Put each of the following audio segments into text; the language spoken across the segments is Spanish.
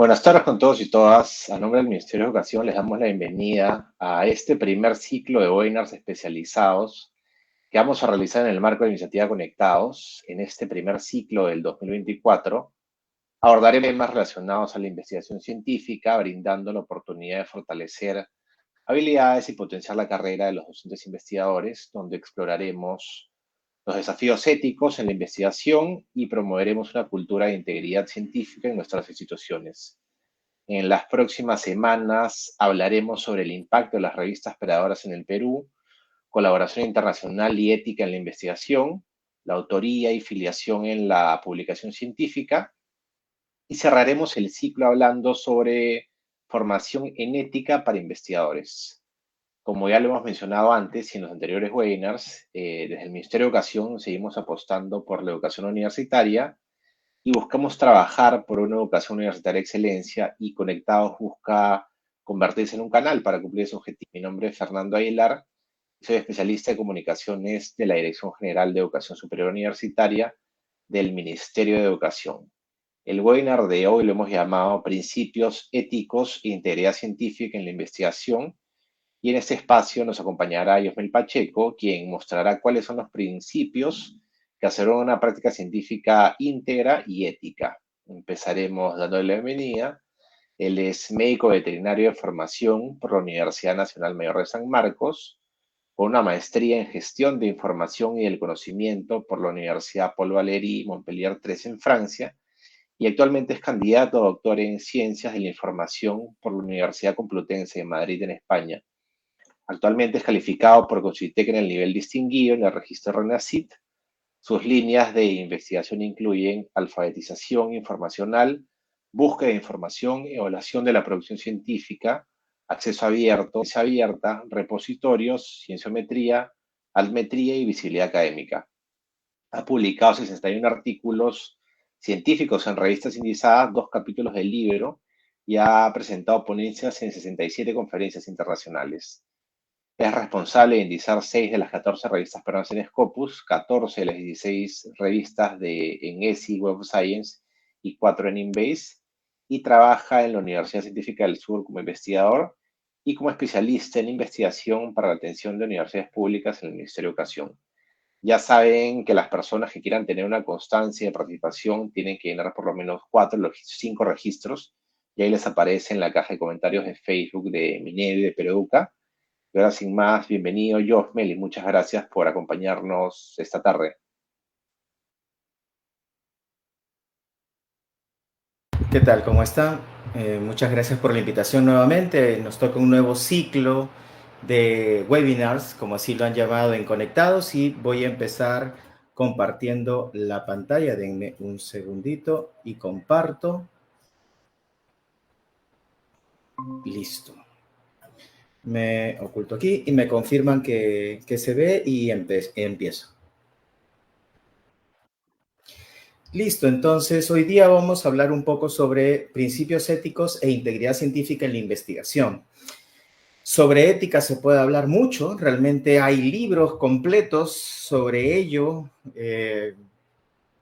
Buenas tardes con todos y todas. A nombre del Ministerio de Educación les damos la bienvenida a este primer ciclo de webinars especializados que vamos a realizar en el marco de la iniciativa Conectados. En este primer ciclo del 2024 abordaré temas relacionados a la investigación científica, brindando la oportunidad de fortalecer habilidades y potenciar la carrera de los docentes investigadores, donde exploraremos los desafíos éticos en la investigación y promoveremos una cultura de integridad científica en nuestras instituciones. En las próximas semanas hablaremos sobre el impacto de las revistas creadoras en el Perú, colaboración internacional y ética en la investigación, la autoría y filiación en la publicación científica, y cerraremos el ciclo hablando sobre formación en ética para investigadores. Como ya lo hemos mencionado antes y en los anteriores webinars, desde el Ministerio de Educación seguimos apostando por la educación universitaria y buscamos trabajar por una educación universitaria de excelencia, y Conectados busca convertirse en un canal para cumplir ese objetivo. Mi nombre es Fernando Aguilar, soy especialista de comunicaciones de la Dirección General de Educación Superior Universitaria del Ministerio de Educación. El webinar de hoy lo hemos llamado Principios éticos e integridad científica en la investigación, y en este espacio nos acompañará Yosmel Pacheco, quien mostrará cuáles son los principios que aseguran una práctica científica íntegra y ética. Empezaremos dándole la bienvenida. Él es médico veterinario de formación por la Universidad Nacional Mayor de San Marcos, con una maestría en gestión de información y del conocimiento por la Universidad Paul Valéry Montpellier III en Francia, y actualmente es candidato a doctor en ciencias de la información por la Universidad Complutense de Madrid en España. Actualmente es calificado por CONCITEC en el nivel distinguido en el registro RENACYT. Sus líneas de investigación incluyen alfabetización informacional, búsqueda de información, evaluación de la producción científica, acceso abierto, ciencia abierta, repositorios, cienciometría, altmetría y visibilidad académica. Ha publicado 61 artículos científicos en revistas indizadas, 2 capítulos del libro, y ha presentado ponencias en 67 conferencias internacionales. Es responsable de indizar 6 de las 14 revistas peruanas en Scopus, 14 de las 16 revistas en ESI Web of Science y 4 en Inbase, y trabaja en la Universidad Científica del Sur como investigador y como especialista en investigación para la atención de universidades públicas en el Ministerio de Educación. Ya saben que las personas que quieran tener una constancia de participación tienen que llenar por lo menos 5 registros, y ahí les aparece en la caja de comentarios de Facebook de Minedu y de Pereduca. Y ahora, sin más, bienvenido, Yosmel, y muchas gracias por acompañarnos esta tarde. ¿Qué tal? ¿Cómo está? Muchas gracias por la invitación nuevamente. Nos toca un nuevo ciclo de webinars, como así lo han llamado en Conectados, y voy a empezar compartiendo la pantalla. Denme un segundito y comparto. Listo. Me oculto aquí y me confirman que se ve y empiezo. Listo, entonces hoy día vamos a hablar un poco sobre principios éticos e integridad científica en la investigación. Sobre ética se puede hablar mucho, realmente hay libros completos sobre ello,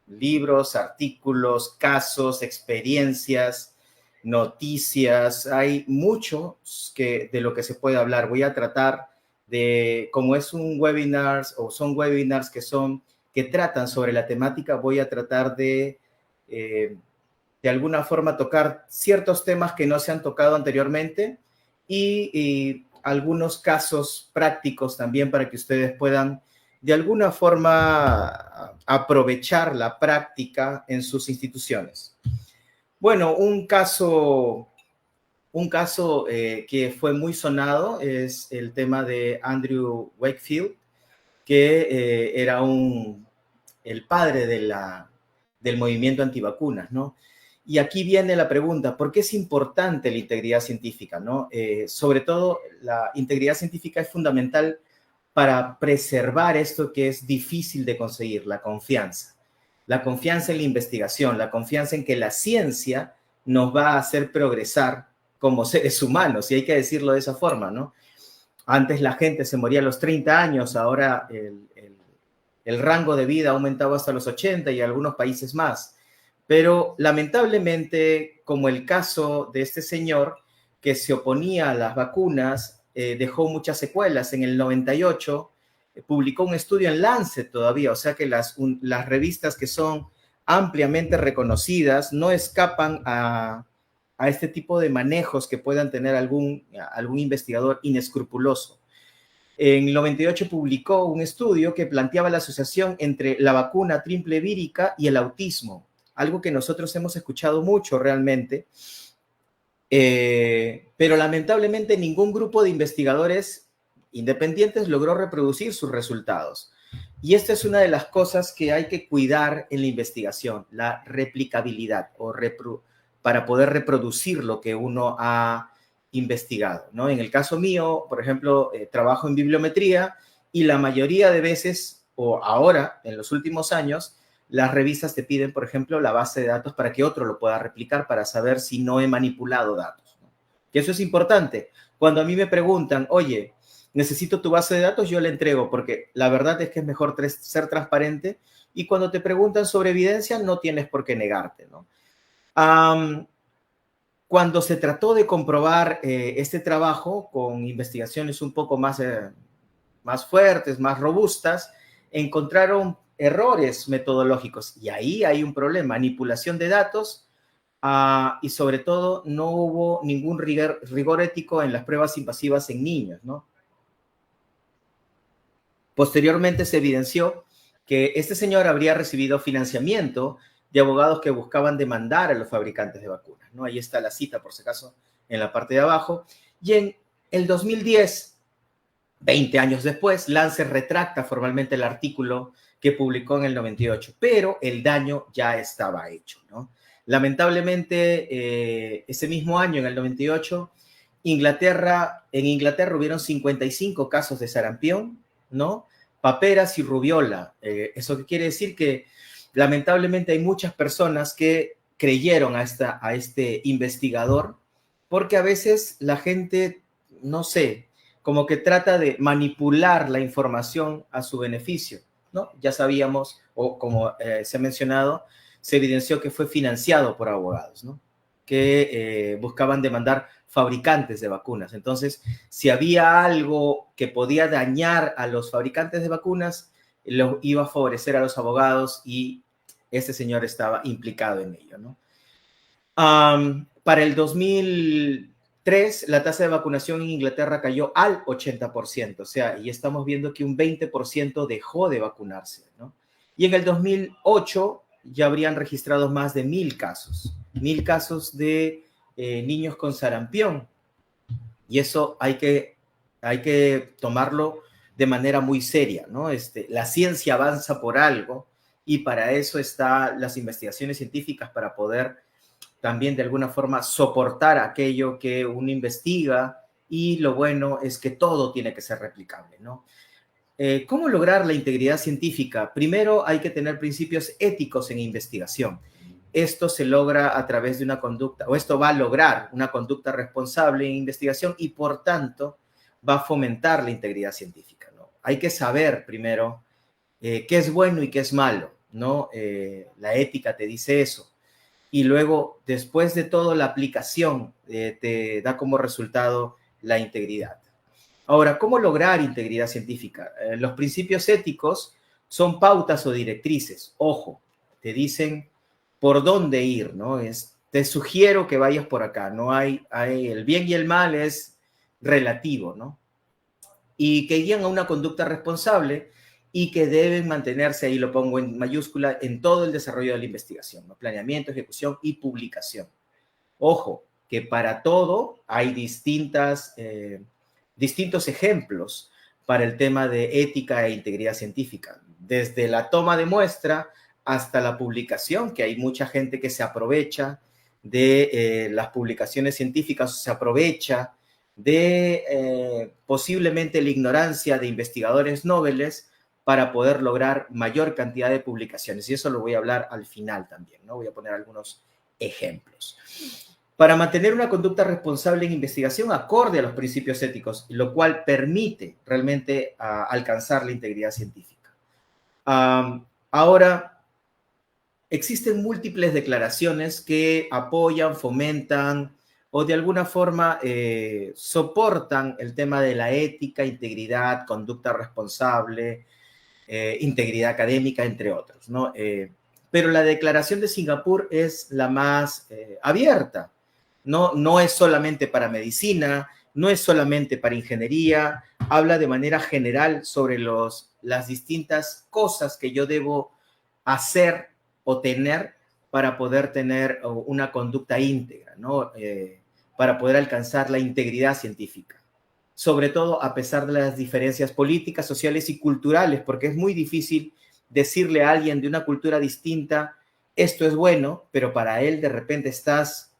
libros, artículos, casos, experiencias, noticias, hay mucho de lo que se puede hablar. Voy a tratar de, como es un webinar o son webinars que tratan sobre la temática, voy a tratar de alguna forma tocar ciertos temas que no se han tocado anteriormente y algunos casos prácticos también para que ustedes puedan de alguna forma aprovechar la práctica en sus instituciones. Bueno, un caso que fue muy sonado es el tema de Andrew Wakefield, que era el padre del movimiento antivacunas, ¿no? Y aquí viene la pregunta, ¿por qué es importante la integridad científica, ¿no? Sobre todo, la integridad científica es fundamental para preservar esto que es difícil de conseguir, la confianza. La confianza en la investigación, la confianza en que la ciencia nos va a hacer progresar como seres humanos, y hay que decirlo de esa forma, ¿no? Antes la gente se moría a los 30 años, ahora el rango de vida ha aumentado hasta los 80 y algunos países más. Pero lamentablemente, como el caso de este señor que se oponía a las vacunas, dejó muchas secuelas. En el 98 publicó un estudio en Lancet todavía, o sea que las revistas que son ampliamente reconocidas no escapan a este tipo de manejos que puedan tener algún investigador inescrupuloso. En el 98 publicó un estudio que planteaba la asociación entre la vacuna triple vírica y el autismo, algo que nosotros hemos escuchado mucho realmente, pero lamentablemente ningún grupo de investigadores independientes logró reproducir sus resultados. Y esta es una de las cosas que hay que cuidar en la investigación, la replicabilidad para poder reproducir lo que uno ha investigado, ¿no? En el caso mío, por ejemplo, trabajo en bibliometría y la mayoría de veces, o ahora, en los últimos años, las revistas te piden, por ejemplo, la base de datos para que otro lo pueda replicar para saber si no he manipulado datos, ¿no? Que eso es importante. Cuando a mí me preguntan, oye, necesito tu base de datos, yo le entrego, porque la verdad es que es mejor ser transparente y cuando te preguntan sobre evidencia, no tienes por qué negarte, ¿no? Cuando se trató de comprobar este trabajo con investigaciones un poco más fuertes, más robustas, encontraron errores metodológicos y ahí hay un problema, manipulación de datos y sobre todo no hubo ningún rigor ético en las pruebas invasivas en niños, ¿no? Posteriormente se evidenció que este señor habría recibido financiamiento de abogados que buscaban demandar a los fabricantes de vacunas, ¿no? Ahí está la cita, por si acaso, en la parte de abajo. Y en el 2010, 20 años después, Lancet retracta formalmente el artículo que publicó en el 98, pero el daño ya estaba hecho, ¿no? Lamentablemente, ese mismo año, en el 98, en Inglaterra hubieron 55 casos de sarampión, ¿no? Paperas y rubiola. ¿Eso qué quiere decir? Que lamentablemente hay muchas personas que creyeron a este investigador porque a veces la gente, no sé, como que trata de manipular la información a su beneficio, ¿no? Ya sabíamos, o como se ha mencionado, se evidenció que fue financiado por abogados, ¿no? Que buscaban demandar fabricantes de vacunas. Entonces, si había algo que podía dañar a los fabricantes de vacunas, lo iba a favorecer a los abogados y este señor estaba implicado en ello, ¿no? Para el 2003, la tasa de vacunación en Inglaterra cayó al 80%, o sea, y estamos viendo que un 20% dejó de vacunarse, ¿no? Y en el 2008 ya habrían registrado más de 1,000 casos de niños con sarampión. Y eso hay que tomarlo de manera muy seria, ¿no? La ciencia avanza por algo y para eso están las investigaciones científicas, para poder también de alguna forma soportar aquello que uno investiga, y lo bueno es que todo tiene que ser replicable, ¿no? ¿Cómo lograr la integridad científica? Primero hay que tener principios éticos en investigación. Esto se logra a través de una conducta, o esto va a lograr una conducta responsable en investigación y por tanto va a fomentar la integridad científica, ¿no? Hay que saber primero qué es bueno y qué es malo, ¿no? La ética te dice eso. Y luego, después de todo, la aplicación te da como resultado la integridad. Ahora, ¿cómo lograr integridad científica? Los principios éticos son pautas o directrices. Ojo, te dicen por dónde ir, ¿no? Te sugiero que vayas por acá. No hay el bien y el mal es relativo, ¿no? Y que guían a una conducta responsable y que deben mantenerse, ahí lo pongo en mayúscula, en todo el desarrollo de la investigación, ¿no? Planeamiento, ejecución y publicación. Ojo, que para todo hay distintos ejemplos para el tema de ética e integridad científica, desde la toma de muestra hasta la publicación, que hay mucha gente que se aprovecha de las publicaciones científicas, se aprovecha de posiblemente la ignorancia de investigadores nobles para poder lograr mayor cantidad de publicaciones. Y eso lo voy a hablar al final también, ¿no? Voy a poner algunos ejemplos. Para mantener una conducta responsable en investigación acorde a los principios éticos, lo cual permite realmente alcanzar la integridad científica. Ahora, existen múltiples declaraciones que apoyan, fomentan o de alguna forma soportan el tema de la ética, integridad, conducta responsable, integridad académica, entre otros, ¿no? Pero la declaración de Singapur es la más abierta, ¿no? No es solamente para medicina, no es solamente para ingeniería, habla de manera general sobre las distintas cosas que yo debo hacer o tener para poder tener una conducta íntegra, ¿no? Para poder alcanzar la integridad científica. Sobre todo a pesar de las diferencias políticas, sociales y culturales, porque es muy difícil decirle a alguien de una cultura distinta, esto es bueno, pero para él de repente estás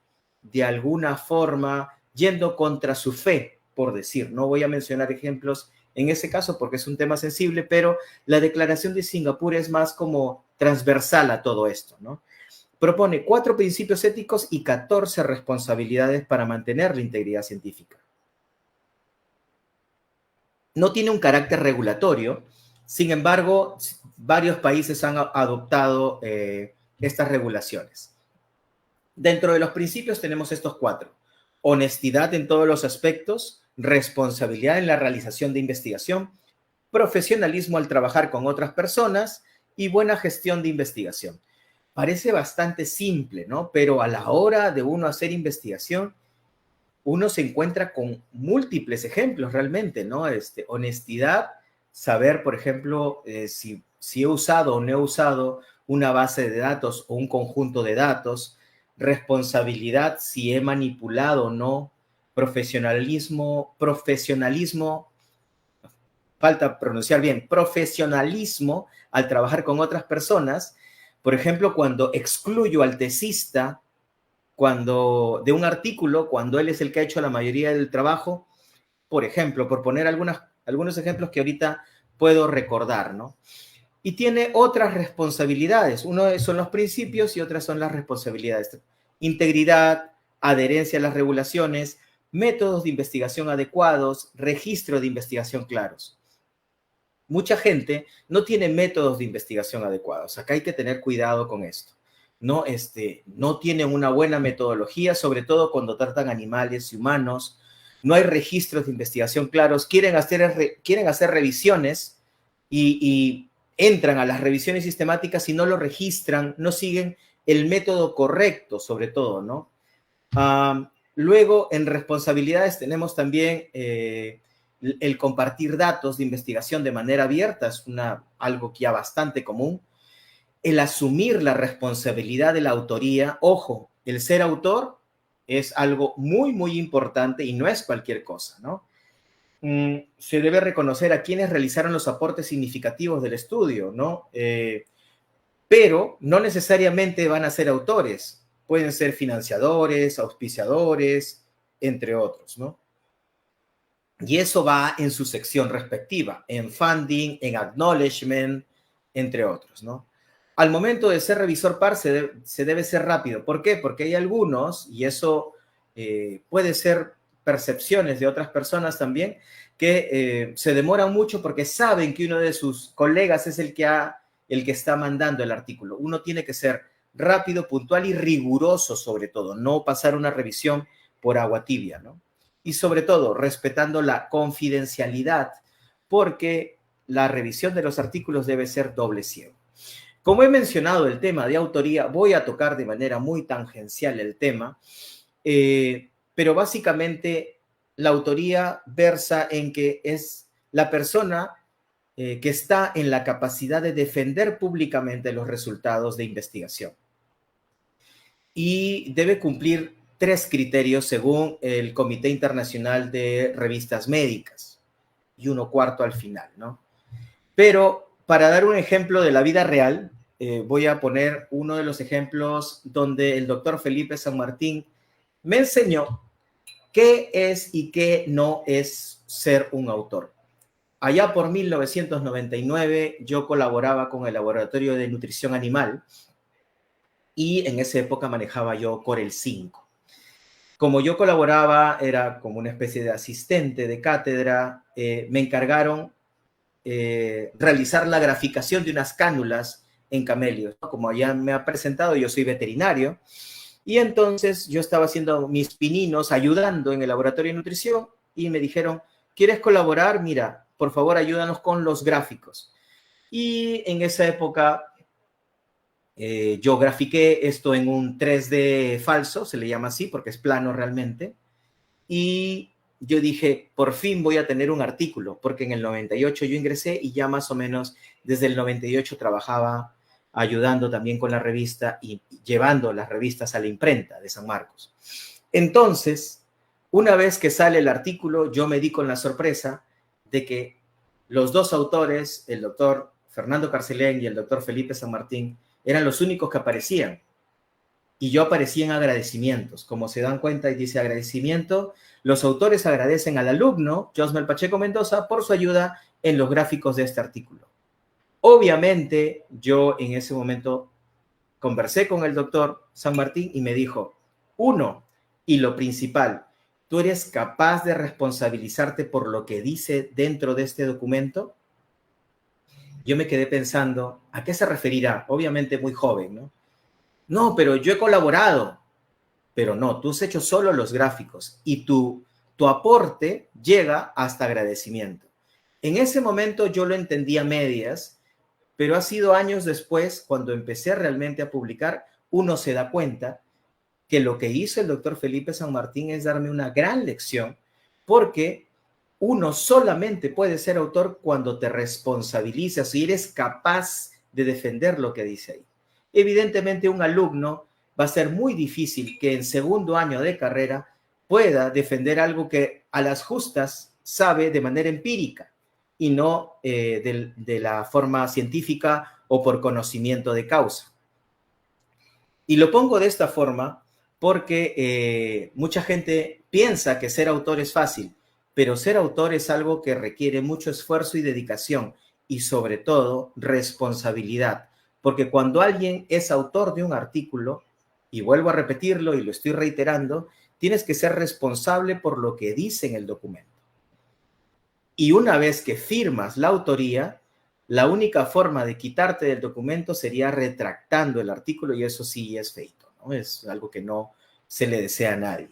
de alguna forma yendo contra su fe, por decir. No voy a mencionar ejemplos en ese caso porque es un tema sensible, pero la declaración de Singapur es más como transversal a todo esto, ¿no? Propone 4 principios éticos y 14 responsabilidades para mantener la integridad científica. No tiene un carácter regulatorio, sin embargo, varios países han adoptado estas regulaciones. Dentro de los principios tenemos estos 4. Honestidad en todos los aspectos, responsabilidad en la realización de investigación, profesionalismo al trabajar con otras personas y buena gestión de investigación. Parece bastante simple, ¿no? Pero a la hora de uno hacer investigación, uno se encuentra con múltiples ejemplos realmente, ¿no? Honestidad, saber, por ejemplo, si he usado o no he usado una base de datos o un conjunto de datos, responsabilidad, si he manipulado o no, profesionalismo, falta pronunciar bien, profesionalismo al trabajar con otras personas, por ejemplo, cuando excluyo al tesista, de un artículo, cuando él es el que ha hecho la mayoría del trabajo, por ejemplo, por poner algunos ejemplos que ahorita puedo recordar, ¿no? Y tiene otras responsabilidades. Uno son los principios y otras son las responsabilidades. Integridad, adherencia a las regulaciones, métodos de investigación adecuados, registro de investigación claros. Mucha gente no tiene métodos de investigación adecuados. Acá hay que tener cuidado con esto. No, no tienen una buena metodología, sobre todo cuando tratan animales y humanos. No hay registros de investigación claros. Quieren hacer revisiones y entran a las revisiones sistemáticas y no lo registran, no siguen el método correcto, sobre todo, ¿no? Luego, en responsabilidades tenemos también el compartir datos de investigación de manera abierta, es algo que ya bastante común. El asumir la responsabilidad de la autoría. Ojo, el ser autor es algo muy, muy importante y no es cualquier cosa, ¿no? Se debe reconocer a quienes realizaron los aportes significativos del estudio, ¿no? Pero no necesariamente van a ser autores. Pueden ser financiadores, auspiciadores, entre otros, ¿no? Y eso va en su sección respectiva, en funding, en acknowledgement, entre otros, ¿no? Al momento de ser revisor par se debe ser rápido. ¿Por qué? Porque hay algunos, y eso puede ser percepciones de otras personas también, que se demoran mucho porque saben que uno de sus colegas es el que está mandando el artículo. Uno tiene que ser rápido, puntual y riguroso sobre todo, no pasar una revisión por agua tibia, ¿no? Y sobre todo, respetando la confidencialidad, porque la revisión de los artículos debe ser doble ciego. Como he mencionado el tema de autoría, voy a tocar de manera muy tangencial el tema, pero básicamente la autoría versa en que es la persona que está en la capacidad de defender públicamente los resultados de investigación. Y debe cumplir 3 criterios según el Comité Internacional de Revistas Médicas y 1/4 al final, ¿no? Pero para dar un ejemplo de la vida real, voy a poner uno de los ejemplos donde el doctor Felipe San Martín me enseñó qué es y qué no es ser un autor. Allá por 1999 yo colaboraba con el Laboratorio de Nutrición Animal y en esa época manejaba yo Corel 5. Como yo colaboraba, era como una especie de asistente de cátedra, me encargaron realizar la graficación de unas cánulas en camelios. Como ya me ha presentado, yo soy veterinario, y entonces yo estaba haciendo mis pininos, ayudando en el laboratorio de nutrición, y me dijeron, ¿quieres colaborar? Mira, por favor, ayúdanos con los gráficos. Y en esa época yo grafiqué esto en un 3D falso, se le llama así porque es plano realmente, y yo dije, por fin voy a tener un artículo, porque en el 98 yo ingresé y ya más o menos desde el 98 trabajaba ayudando también con la revista y llevando las revistas a la imprenta de San Marcos. Entonces, una vez que sale el artículo, yo me di con la sorpresa de que los dos autores, el doctor Fernando Carcelén y el doctor Felipe San Martín, eran los únicos que aparecían. Y yo aparecí en agradecimientos. Como se dan cuenta y dice agradecimiento, los autores agradecen al alumno, Josmel Pacheco Mendoza, por su ayuda en los gráficos de este artículo. Obviamente, yo en ese momento conversé con el doctor San Martín y me dijo, uno, y lo principal, ¿tú eres capaz de responsabilizarte por lo que dice dentro de este documento? Yo me quedé pensando, ¿a qué se referirá? Obviamente muy joven, ¿no? No, pero yo he colaborado. Pero no, tú has hecho solo los gráficos y tu aporte llega hasta agradecimiento. En ese momento yo lo entendí a medias, pero ha sido años después, cuando empecé realmente a publicar, uno se da cuenta que lo que hizo el doctor Felipe San Martín es darme una gran lección, porque uno solamente puede ser autor cuando te responsabilizas y eres capaz de defender lo que dice ahí. Evidentemente, un alumno va a ser muy difícil que en segundo año de carrera pueda defender algo que a las justas sabe de manera empírica y no de la forma científica o por conocimiento de causa. Y lo pongo de esta forma porque mucha gente piensa que ser autor es fácil, pero ser autor es algo que requiere mucho esfuerzo y dedicación y sobre todo responsabilidad, porque cuando alguien es autor de un artículo, y vuelvo a repetirlo y lo estoy reiterando, tienes que ser responsable por lo que dice en el documento. Y una vez que firmas la autoría, la única forma de quitarte del documento sería retractando el artículo y eso sí es feito, ¿no? Es algo que no se le desea a nadie.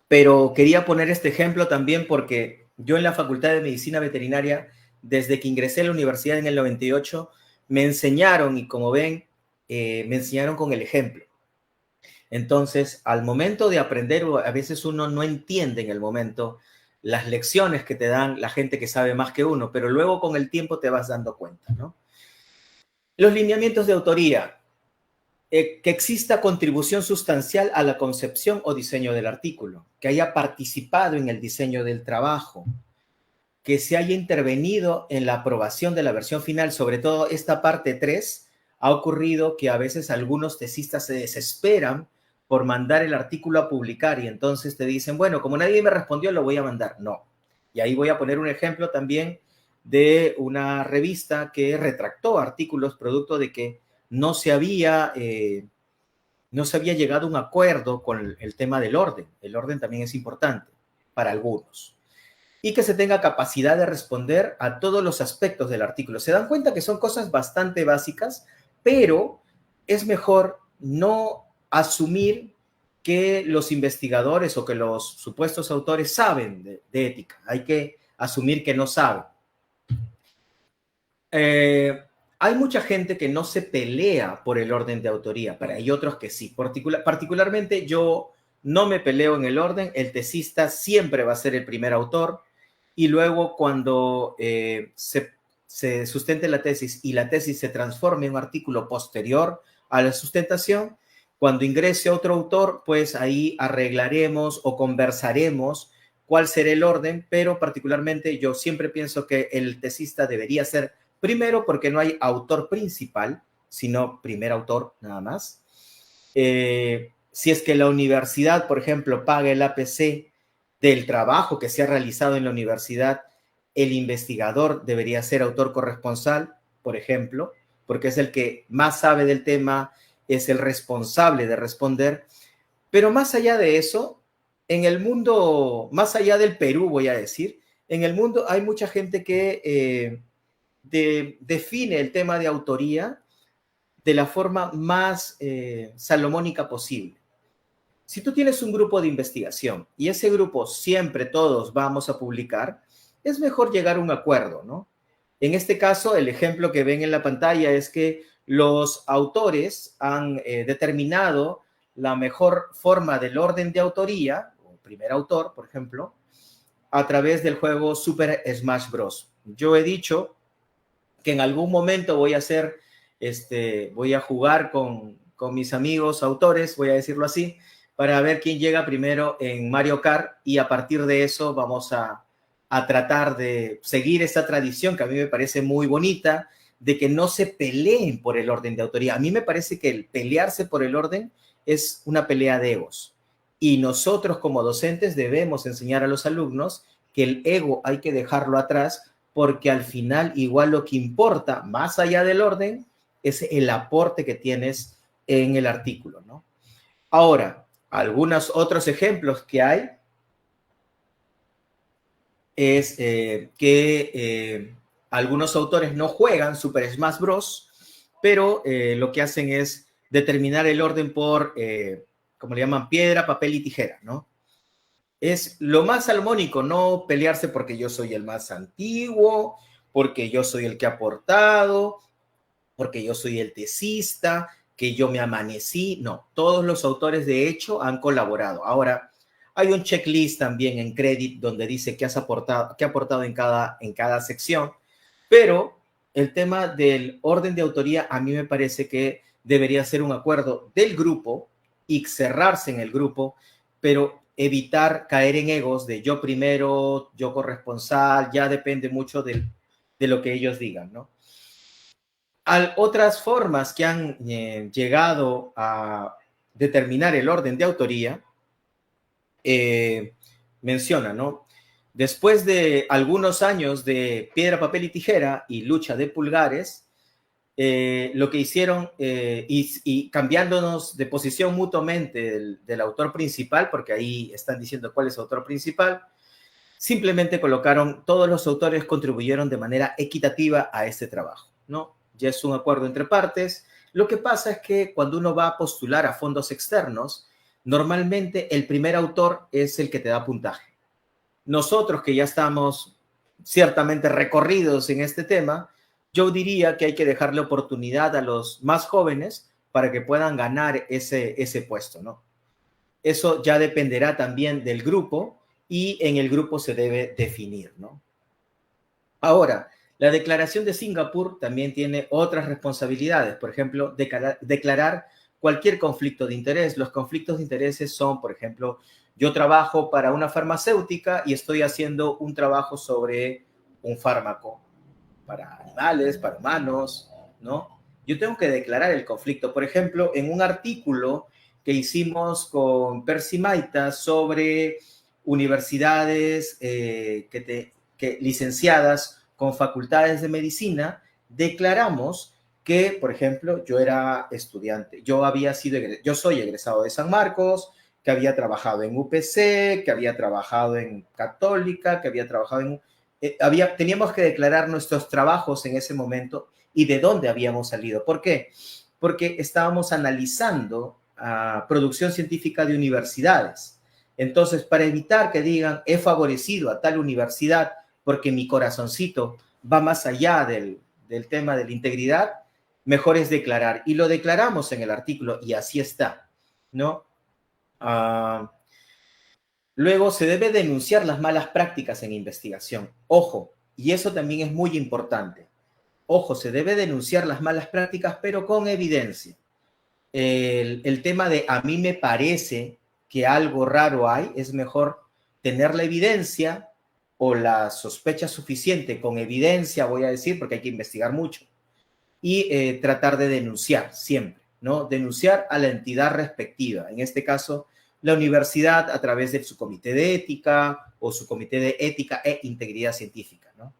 Pero quería poner este ejemplo también porque yo en la Facultad de Medicina Veterinaria, desde que ingresé a la universidad en el 98, me enseñaron y como ven, me enseñaron con el ejemplo. Entonces, al momento de aprender, a veces uno no entiende en el momento las lecciones que te dan la gente que sabe más que uno, pero luego con el tiempo te vas dando cuenta, ¿no? Los lineamientos de autoría. Que exista contribución sustancial a la concepción o diseño del artículo, que haya participado en el diseño del trabajo, que se haya intervenido en la aprobación de la versión final, sobre todo esta parte 3, ha ocurrido que a veces algunos tesistas se desesperan por mandar el artículo a publicar y entonces te dicen, bueno, como nadie me respondió, lo voy a mandar. No. Y ahí voy a poner un ejemplo también de una revista que retractó artículos producto de que no se había llegado a un acuerdo con el tema del orden. El orden también es importante para algunos. Y que se tenga capacidad de responder a todos los aspectos del artículo. Se dan cuenta que son cosas bastante básicas, pero es mejor no asumir que los investigadores o que los supuestos autores saben de ética. Hay que asumir que no saben. Hay mucha gente que no se pelea por el orden de autoría, pero hay otros que sí. Particularmente yo no me peleo en el orden, el tesista siempre va a ser el primer autor y luego cuando se sustente la tesis y la tesis se transforme en un artículo posterior a la sustentación, cuando ingrese otro autor, pues ahí arreglaremos o conversaremos cuál será el orden, pero particularmente yo siempre pienso que el tesista debería ser primero porque no hay autor principal, sino primer autor nada más. Si es que la universidad, por ejemplo, paga el APC del trabajo que se ha realizado en la universidad, el investigador debería ser autor corresponsal, por ejemplo, porque es el que más sabe del tema, es el responsable de responder. Pero más allá de eso, en el mundo, más allá del Perú, voy a decir, en el mundo hay mucha gente que define el tema de autoría de la forma más salomónica posible. Si tú tienes un grupo de investigación y ese grupo siempre todos vamos a publicar, es mejor llegar a un acuerdo, ¿no? En este caso, el ejemplo que ven en la pantalla es que los autores han determinado la mejor forma del orden de autoría, o primer autor, por ejemplo, a través del juego Super Smash Bros. Yo he dicho que en algún momento voy a jugar con mis amigos autores, voy a decirlo así, para ver quién llega primero en Mario Kart, y a partir de eso vamos a tratar de seguir esta tradición que a mí me parece muy bonita, de que no se peleen por el orden de autoría. A mí me parece que el pelearse por el orden es una pelea de egos. Y nosotros como docentes debemos enseñar a los alumnos que el ego hay que dejarlo atrás, porque al final igual lo que importa, más allá del orden, es el aporte que tienes en el artículo, ¿no? Ahora, algunos otros ejemplos que hay es que algunos autores no juegan Super Smash Bros., pero lo que hacen es determinar el orden por, como le llaman, piedra, papel y tijera, ¿no? Es lo más salmónico, no pelearse porque yo soy el más antiguo, porque yo soy el que ha aportado, porque yo soy el tesista, que yo me amanecí. No, todos los autores de hecho han colaborado. Ahora, hay un checklist también en Credit donde dice qué has aportado, qué ha aportado en cada sección, pero el tema del orden de autoría a mí me parece que debería ser un acuerdo del grupo y cerrarse en el grupo, pero evitar caer en egos de yo primero, yo corresponsal, ya depende mucho de lo que ellos digan, ¿no? Otras formas que han llegado a determinar el orden de autoría, menciona, ¿no? Después de algunos años de piedra, papel y tijera y lucha de pulgares, lo que hicieron, y cambiándonos de posición mutuamente del autor principal, porque ahí están diciendo cuál es el autor principal, simplemente colocaron, todos los autores contribuyeron de manera equitativa a este trabajo, ¿no? Ya es un acuerdo entre partes. Lo que pasa es que cuando uno va a postular a fondos externos, normalmente el primer autor es el que te da puntaje. Nosotros que ya estamos ciertamente recorridos en este tema, yo diría que hay que dejarle oportunidad a los más jóvenes para que puedan ganar ese puesto, ¿no? Eso ya dependerá también del grupo y en el grupo se debe definir, ¿no? Ahora, la declaración de Singapur también tiene otras responsabilidades, por ejemplo, declarar cualquier conflicto de interés. Los conflictos de intereses son, por ejemplo, yo trabajo para una farmacéutica y estoy haciendo un trabajo sobre un fármaco para animales, para humanos, ¿no? Yo tengo que declarar el conflicto. Por ejemplo, en un artículo que hicimos con Percy Maita sobre universidades licenciadas con facultades de medicina, declaramos que, por ejemplo, yo era estudiante, yo soy egresado de San Marcos, que había trabajado en UPC, que había trabajado en Católica, que había trabajado en... teníamos que declarar nuestros trabajos en ese momento y de dónde habíamos salido. ¿Por qué? Porque estábamos analizando producción científica de universidades. Entonces, para evitar que digan, he favorecido a tal universidad porque mi corazoncito va más allá del tema de la integridad, mejor es declarar. Y lo declaramos en el artículo y así está, ¿no? Luego, se debe denunciar las malas prácticas en investigación. Ojo, y eso también es muy importante. Ojo, se debe denunciar las malas prácticas, pero con evidencia. El tema de a mí me parece que algo raro hay, es mejor tener la evidencia o la sospecha suficiente con evidencia, voy a decir, porque hay que investigar mucho, y tratar de denunciar siempre, ¿no? Denunciar a la entidad respectiva, en este caso, la universidad a través de su comité de ética o su comité de ética e integridad científica, ¿no?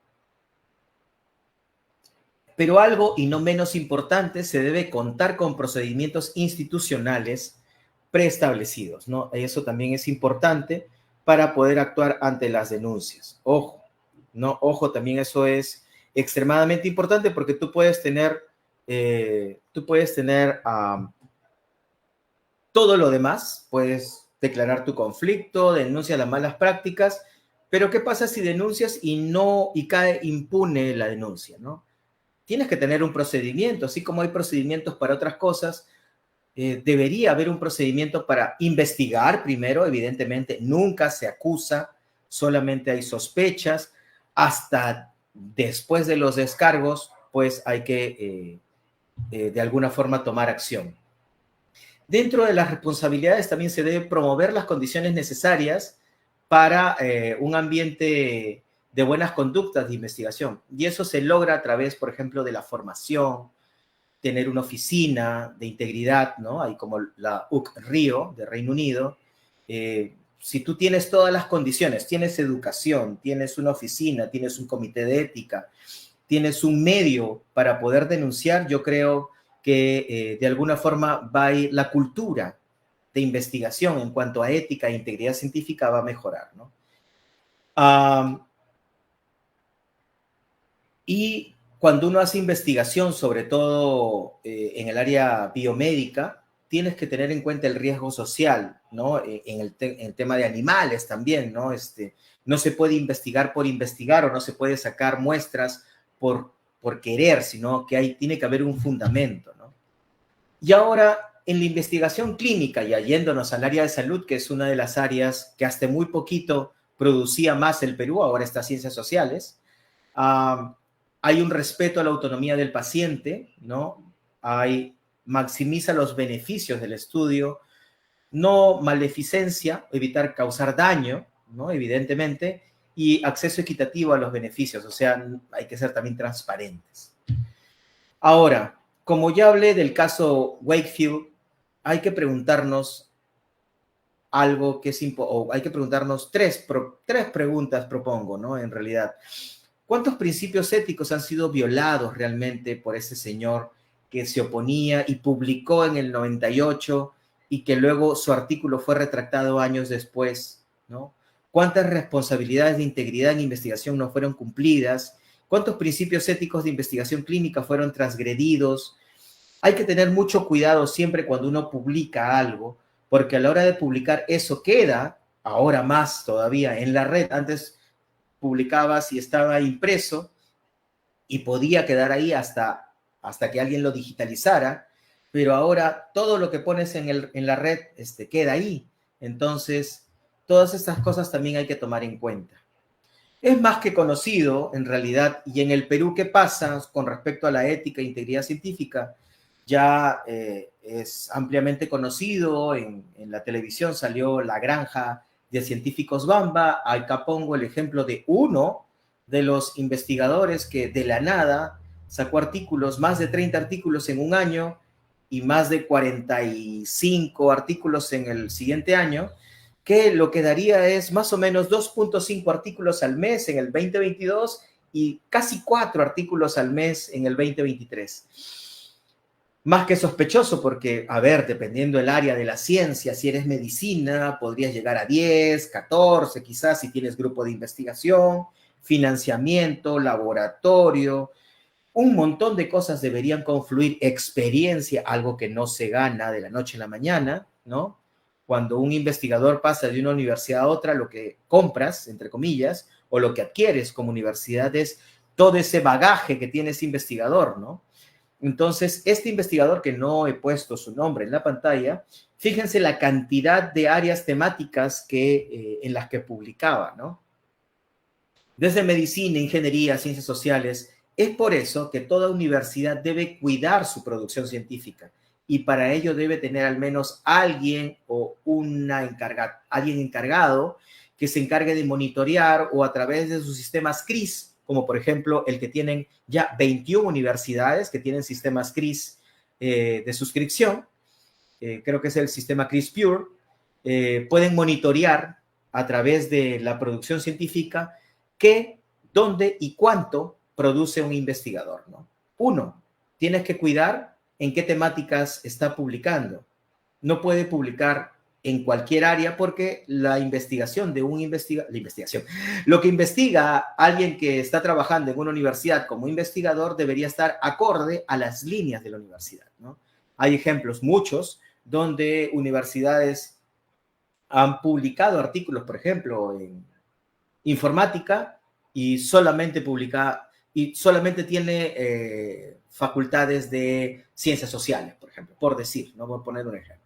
Pero algo, y no menos importante, se debe contar con procedimientos institucionales preestablecidos, ¿no? Eso también es importante para poder actuar ante las denuncias. Ojo, ¿no? Ojo, también eso es extremadamente importante porque tú puedes tener todo lo demás, puedes declarar tu conflicto, denuncia las malas prácticas, pero ¿qué pasa si denuncias y cae impune la denuncia, ¿no? Tienes que tener un procedimiento, así como hay procedimientos para otras cosas, debería haber un procedimiento para investigar primero, evidentemente, nunca se acusa, solamente hay sospechas, hasta después de los descargos, pues hay que de alguna forma tomar acción. Dentro de las responsabilidades también se debe promover las condiciones necesarias para un ambiente de buenas conductas de investigación. Y eso se logra a través, por ejemplo, de la formación, tener una oficina de integridad, ¿no? Hay como la UC-RIO de Reino Unido. Si tú tienes todas las condiciones, tienes educación, tienes una oficina, tienes un comité de ética, tienes un medio para poder denunciar, yo creo que de alguna forma va a ir la cultura de investigación en cuanto a ética e integridad científica va a mejorar, ¿no? Y cuando uno hace investigación, sobre todo en el área biomédica, tienes que tener en cuenta el riesgo social, ¿no? En el tema de animales también, ¿no? No se puede investigar por investigar o no se puede sacar muestras por querer, sino que tiene que haber un fundamento, ¿no? Y ahora, en la investigación clínica, y yéndonos al área de salud, que es una de las áreas que hasta muy poquito producía más el Perú, ahora está Ciencias Sociales, hay un respeto a la autonomía del paciente, ¿no? Maximiza los beneficios del estudio, no maleficencia, evitar causar daño, ¿no? Evidentemente, y acceso equitativo a los beneficios, o sea, hay que ser también transparentes. Ahora, como ya hablé del caso Wakefield, hay que preguntarnos algo que es o hay que preguntarnos tres preguntas, propongo, ¿no? En realidad, ¿cuántos principios éticos han sido violados realmente por ese señor que se oponía y publicó en el 98 y que luego su artículo fue retractado años después, ¿no? ¿Cuántas responsabilidades de integridad en investigación no fueron cumplidas? ¿Cuántos principios éticos de investigación clínica fueron transgredidos? Hay que tener mucho cuidado siempre cuando uno publica algo, porque a la hora de publicar eso queda, ahora más todavía, en la red. Antes publicabas y estaba impreso y podía quedar ahí hasta que alguien lo digitalizara, pero ahora todo lo que pones en la red queda ahí. Entonces, todas estas cosas también hay que tomar en cuenta. Es más que conocido, en realidad, y en el Perú, ¿qué pasa con respecto a la ética e integridad científica? Ya es ampliamente conocido, en la televisión salió La Granja de Científicos Bamba. Acá pongo el ejemplo de uno de los investigadores que de la nada sacó artículos, más de 30 artículos en un año y más de 45 artículos en el siguiente año, que lo que daría es más o menos 2.5 artículos al mes en el 2022 y casi 4 artículos al mes en el 2023. Más que sospechoso porque, a ver, dependiendo del área de la ciencia, si eres medicina, podrías llegar a 10, 14, quizás si tienes grupo de investigación, financiamiento, laboratorio, un montón de cosas deberían confluir, experiencia, algo que no se gana de la noche a la mañana, ¿no? Cuando un investigador pasa de una universidad a otra, lo que compras, entre comillas, o lo que adquieres como universidad es todo ese bagaje que tiene ese investigador, ¿no? Entonces, este investigador, que no he puesto su nombre en la pantalla, fíjense la cantidad de áreas temáticas en las que publicaba, ¿no? Desde medicina, ingeniería, ciencias sociales. Es por eso que toda universidad debe cuidar su producción científica y para ello debe tener al menos alguien o alguien encargado que se encargue de monitorear o a través de sus sistemas CRIS, como por ejemplo el que tienen ya 21 universidades que tienen sistemas CRIS de suscripción, creo que es el sistema CRIS Pure, pueden monitorear a través de la producción científica qué, dónde y cuánto produce un investigador, ¿no? Uno, tienes que cuidar en qué temáticas está publicando. No puede publicar en cualquier área, porque la investigación de lo que investiga alguien que está trabajando en una universidad como investigador debería estar acorde a las líneas de la universidad, ¿no? Hay ejemplos, muchos, donde universidades han publicado artículos, por ejemplo, en informática y solamente tiene facultades de ciencias sociales, por ejemplo, por decir, no voy a poner un ejemplo.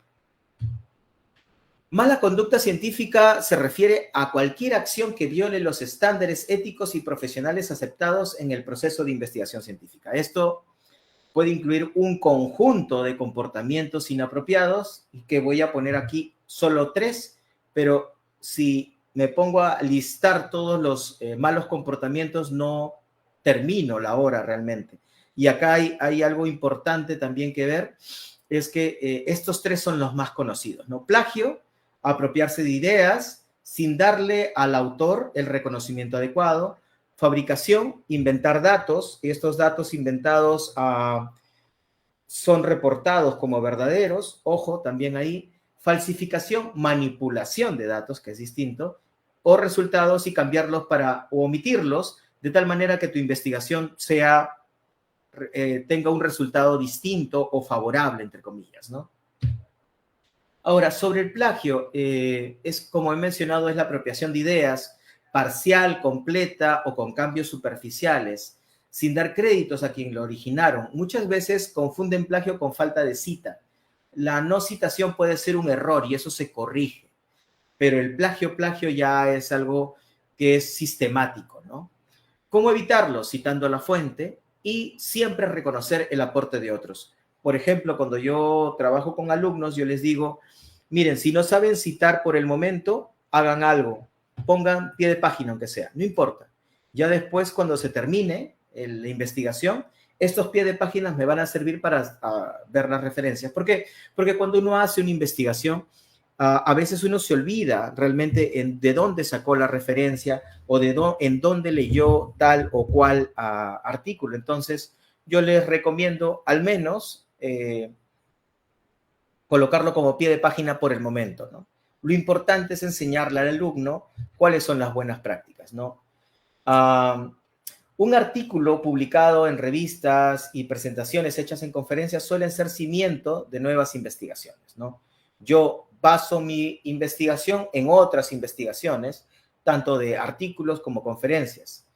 Mala conducta científica se refiere a cualquier acción que viole los estándares éticos y profesionales aceptados en el proceso de investigación científica. Esto puede incluir un conjunto de comportamientos inapropiados, que voy a poner aquí solo 3, pero si me pongo a listar todos los malos comportamientos, no termino la hora realmente. Y acá hay algo importante también que ver, es que estos 3 son los más conocidos, ¿no? Plagio, apropiarse de ideas sin darle al autor el reconocimiento adecuado. Fabricación, inventar datos, y estos datos inventados son reportados como verdaderos, ojo, también ahí. Falsificación, manipulación de datos, que es distinto, o resultados y cambiarlos o omitirlos, de tal manera que tu investigación tenga un resultado distinto o favorable, entre comillas, ¿no? Ahora, sobre el plagio, es como he mencionado, es la apropiación de ideas parcial, completa o con cambios superficiales, sin dar créditos a quien lo originaron. Muchas veces confunden plagio con falta de cita. La no citación puede ser un error y eso se corrige, pero el plagio ya es algo que es sistemático, ¿no? ¿Cómo evitarlo? Citando la fuente y siempre reconocer el aporte de otros. Por ejemplo, cuando yo trabajo con alumnos, yo les digo, miren, si no saben citar por el momento, hagan algo, pongan pie de página aunque sea, no importa. Ya después, cuando se termine la investigación, estos pies de páginas me van a servir para ver las referencias. ¿Por qué? Porque cuando uno hace una investigación, a veces uno se olvida realmente de dónde sacó la referencia o en dónde leyó tal o cual artículo. Entonces, yo les recomiendo al menos colocarlo como pie de página por el momento, ¿no? Lo importante es enseñarle al alumno cuáles son las buenas prácticas, ¿no? Un artículo publicado en revistas y presentaciones hechas en conferencias suelen ser cimiento de nuevas investigaciones, ¿no? Yo baso mi investigación en otras investigaciones, tanto de artículos como conferencias.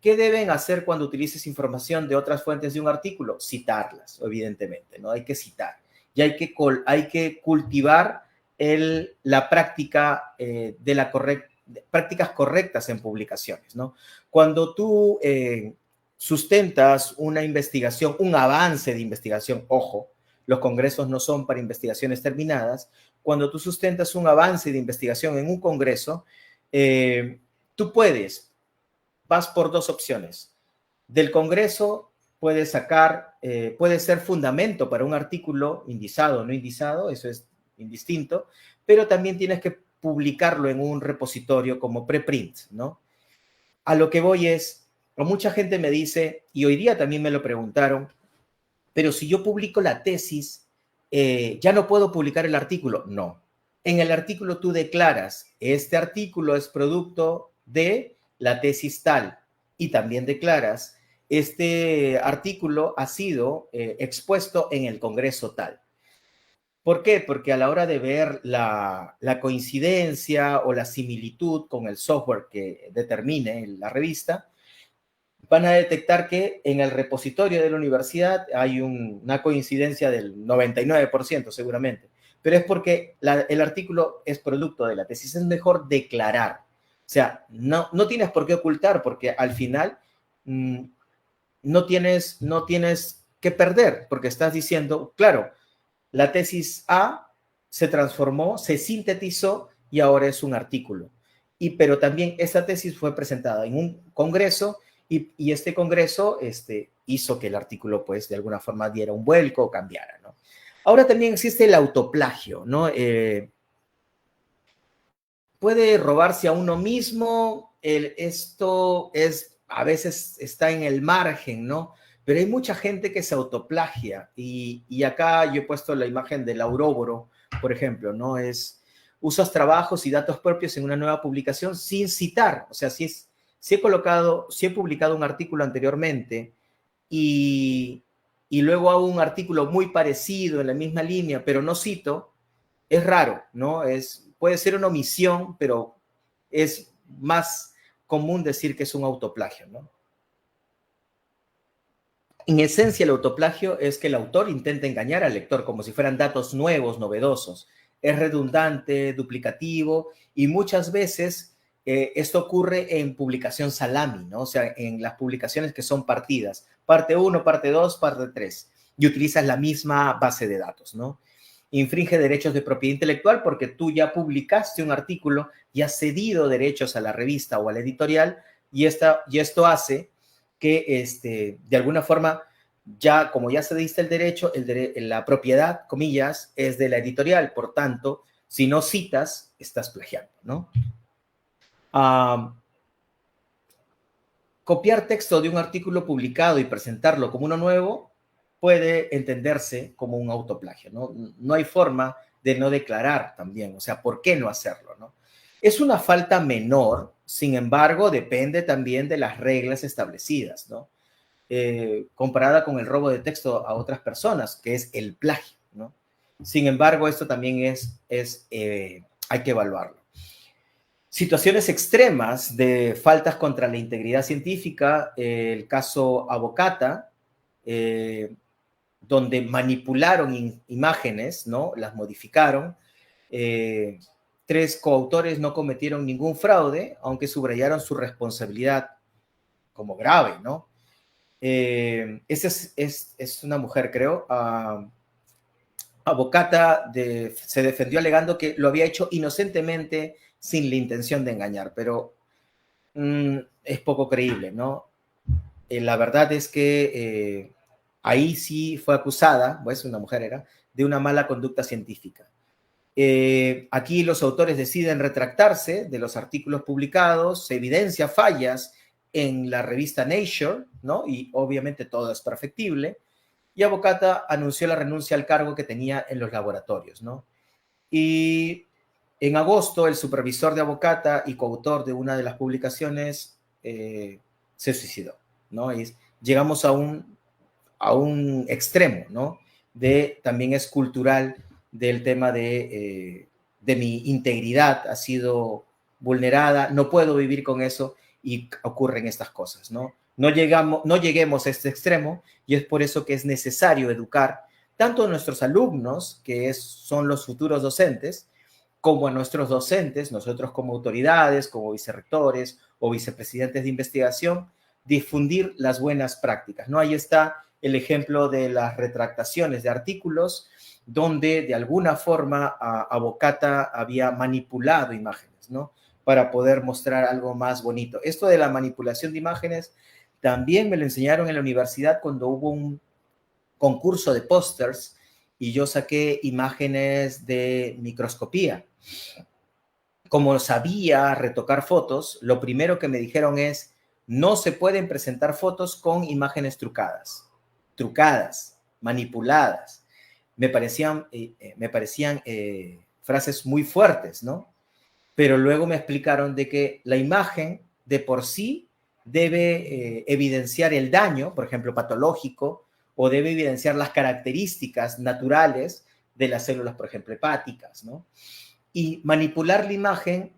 ¿Qué deben hacer cuando utilices información de otras fuentes de un artículo? Citarlas, evidentemente, ¿no? Hay que citar. Y hay que cultivar la práctica prácticas correctas en publicaciones, ¿no? Cuando tú sustentas una investigación, un avance de investigación, ojo, los congresos no son para investigaciones terminadas. Cuando tú sustentas un avance de investigación en un congreso, tú vas por 2 opciones. Del congreso puedes puede ser fundamento para un artículo indizado o no indizado, eso es indistinto, pero también tienes que publicarlo en un repositorio como preprint, ¿no? A lo que voy es, mucha gente me dice, y hoy día también me lo preguntaron, pero si yo publico la tesis, ¿ya no puedo publicar el artículo? No. En el artículo tú declaras, este artículo es producto de la tesis tal, y también declaras, este artículo ha sido expuesto en el congreso tal. ¿Por qué? Porque a la hora de ver la coincidencia o la similitud con el software que determine la revista, van a detectar que en el repositorio de la universidad hay una coincidencia del 99% seguramente, pero es porque el artículo es producto de la tesis. Es mejor declarar. O sea, no tienes por qué ocultar, porque al final no tienes que perder, porque estás diciendo, claro, la tesis A se transformó, se sintetizó y ahora es un artículo. Pero también esta tesis fue presentada en un congreso y este congreso hizo que el artículo, pues, de alguna forma diera un vuelco o cambiara, ¿no? Ahora también existe el autoplagio, ¿no? Puede robarse a uno mismo, esto a veces está en el margen, ¿no? pero hay mucha gente que se autoplagia y acá yo he puesto la imagen del Auróboro, por ejemplo, ¿no? Usas trabajos y datos propios en una nueva publicación sin citar, o sea, si he publicado un artículo anteriormente y, y luego hago un artículo muy parecido en la misma línea, pero no cito, es raro, ¿no? Puede ser una omisión, pero es más común decir que es un autoplagio, ¿no? En esencia, el autoplagio es que el autor intenta engañar al lector como si fueran datos nuevos, novedosos. Es redundante, duplicativo y muchas veces esto ocurre en publicación salami, ¿no? O sea, en las publicaciones que son partidas. Parte 1, parte 2, parte 3. Y utilizas la misma base de datos, ¿no? Infringe derechos de propiedad intelectual porque tú ya publicaste un artículo y has cedido derechos a la revista o a la editorial y esto hace que de alguna forma, ya como ya se diste el derecho, la propiedad, comillas, es de la editorial. Por tanto, si no citas, estás plagiando, ¿no? Copiar texto de un artículo publicado y presentarlo como uno nuevo puede entenderse como un autoplagio, ¿no? No hay forma de no declarar también, o sea, ¿por qué no hacerlo, no? Es una falta menor, sin embargo, depende también de las reglas establecidas, ¿no? Comparada con el robo de texto a otras personas, que es el plagio, ¿no? Sin embargo, esto también hay que evaluarlo. Situaciones extremas de faltas contra la integridad científica, el caso Avocata, donde manipularon imágenes, ¿no? Las modificaron. 3 coautores no cometieron ningún fraude, aunque subrayaron su responsabilidad como grave, ¿no? Esa es una mujer, creo. Avocata se defendió alegando que lo había hecho inocentemente sin la intención de engañar, pero es poco creíble, ¿no? La verdad es que ahí sí fue acusada, pues una mujer era, de una mala conducta científica. Aquí los autores deciden retractarse de los artículos publicados, se evidencia fallas en la revista Nature, ¿no? Y obviamente todo es perfectible. Y Avocata anunció la renuncia al cargo que tenía en los laboratorios, ¿no? Y en agosto, el supervisor de Avocata y coautor de una de las publicaciones se suicidó, ¿no? Y llegamos a un extremo, ¿no? También es cultural del tema de mi integridad ha sido vulnerada, no puedo vivir con eso y ocurren estas cosas, ¿no? No lleguemos a este extremo y es por eso que es necesario educar tanto a nuestros alumnos, que son los futuros docentes, como a nuestros docentes, nosotros como autoridades, como vicerrectores o vicepresidentes de investigación, difundir las buenas prácticas, ¿no? Ahí está el ejemplo de las retractaciones de artículos donde de alguna forma Avocata había manipulado imágenes, ¿no? Para poder mostrar algo más bonito. Esto de la manipulación de imágenes también me lo enseñaron en la universidad cuando hubo un concurso de pósters y yo saqué imágenes de microscopía. Como sabía retocar fotos, lo primero que me dijeron es, no se pueden presentar fotos con imágenes trucadas, manipuladas. Me parecían frases muy fuertes, ¿no? Pero luego me explicaron de que la imagen de por sí debe evidenciar el daño, por ejemplo, patológico, o debe evidenciar las características naturales de las células, por ejemplo, hepáticas, ¿no? Y manipular la imagen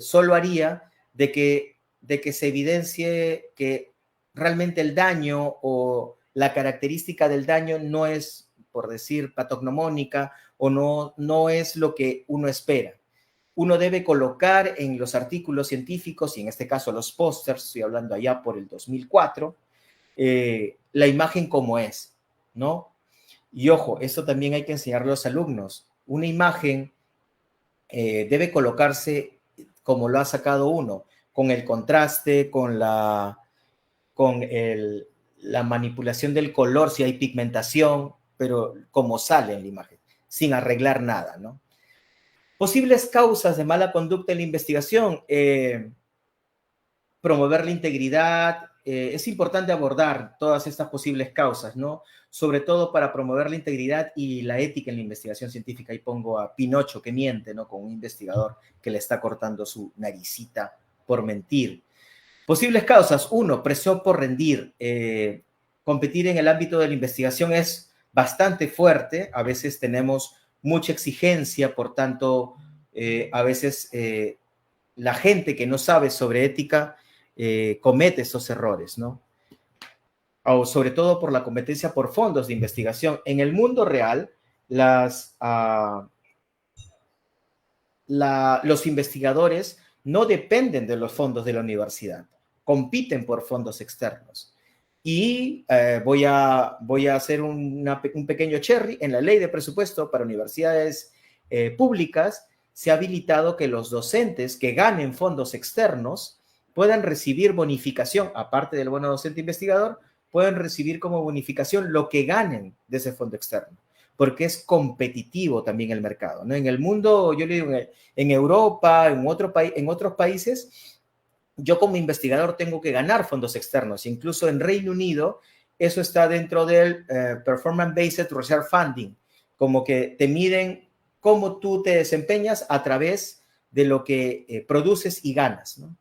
solo haría de que se evidencie que realmente el daño o la característica del daño no es, por decir, patognomónica o no es lo que uno espera. Uno debe colocar en los artículos científicos, y en este caso los pósters, estoy hablando allá por el 2004, la imagen como es, ¿no? Y ojo, esto también hay que enseñar a los alumnos. Una imagen debe colocarse como lo ha sacado uno, con el contraste, con la manipulación del color, si hay pigmentación, pero como sale en la imagen, sin arreglar nada, ¿no? Posibles causas de mala conducta en la investigación, promover la integridad es importante abordar todas estas posibles causas, ¿no? Sobre todo para promover la integridad y la ética en la investigación científica. Ahí pongo a Pinocho que miente, ¿no? Con un investigador que le está cortando su naricita por mentir. Posibles causas. Uno, presión por rendir. Competir en el ámbito de la investigación es bastante fuerte. A veces tenemos mucha exigencia, por tanto, a veces la gente que no sabe sobre ética comete esos errores, ¿no? O sobre todo por la competencia por fondos de investigación. En el mundo real, los investigadores no dependen de los fondos de la universidad, compiten por fondos externos. Y voy a hacer un pequeño cherry. En la ley de presupuesto para universidades públicas se ha habilitado que los docentes que ganen fondos externos puedan recibir bonificación, aparte del bono docente investigador, pueden recibir como bonificación lo que ganen de ese fondo externo, porque es competitivo también el mercado, ¿no? En el mundo, yo le digo, en Europa, en otros países, yo como investigador tengo que ganar fondos externos. Incluso en Reino Unido, eso está dentro del Performance Based Research Funding, como que te miden cómo tú te desempeñas a través de lo que produces y ganas, ¿no?